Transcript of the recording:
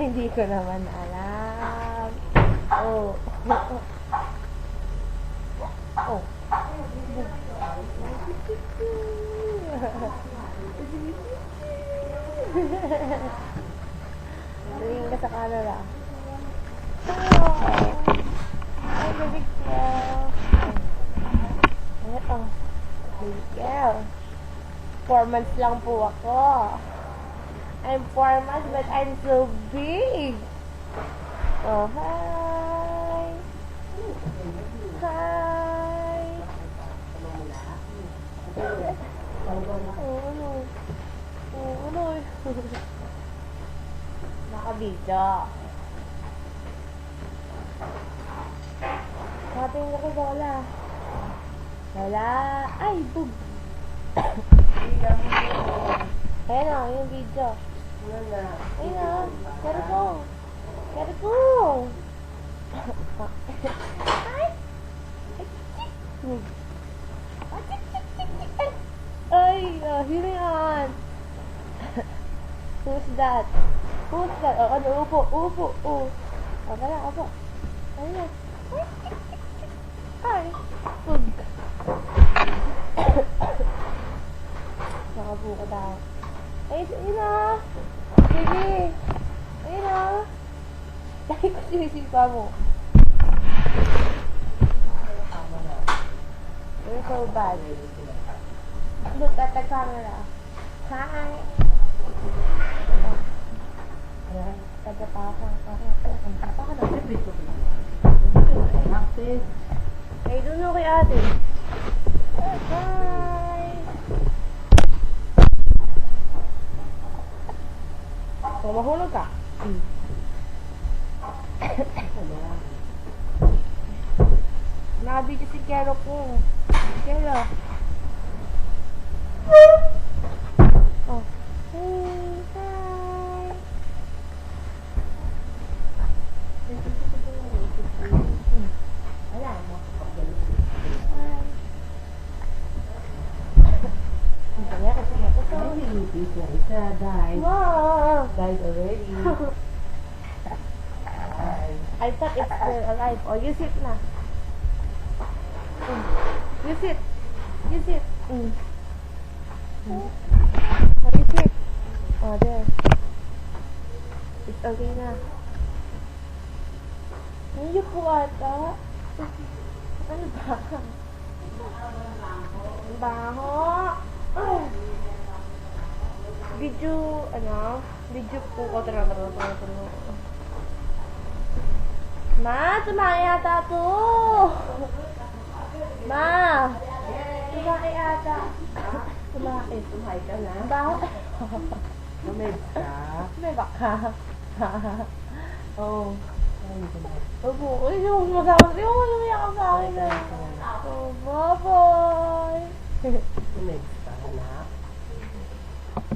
Hindi ko naman alam. Oh. Oh. Tingin ka sa camera. Oh. Ay, baby ko. Ano? Baby girl. 4 months lang po ako. I'm 4 months but I'm so big. Oh, hi. Hi. Oh, ano? Oh, ano? Nakabidyo. Nakatingin ka kay Lola. Lola. Ay, bug. Ayan o, yung video. Ayan o. Gotta go. Gotta go. Ay. Ay, sino yan? Who's that? Who's that? Oh, ano, upo, upo, upo. O, kaya, upo. Ayan. Ay. Pug. Nakabu ko daw. Ay, ayun na. Sige. Ayun na. Dahil ko sinisipa mo. You're so bad. Look at the camera. Hi. Tagapaka. Tagapaka na. Ay, doon ako kay ate. Hi. So, mahulog ka? Nakabidyo si Kero ko. Kero. Oh. Hey, hi. Wala mo. Hi. Kaya kasi ako sa Isa died. Wow. Died already. I thought it's still alive. Oh, you sit na. You sit. You sit. Oh, you sit. Oh, there. It's okay na. Hindi po ata. Ano ba? Ang baho. Oh. Video, ano? Video po ko. Tara. Ma, tumae ata to. Ma, tumae ata. Tumae ka na. Bakit? Lumid ka. May baka. Oh. Opo, uy, yung masama. Yung malumiyak ka sa akin. Oh, bye-bye. Lumid ka na.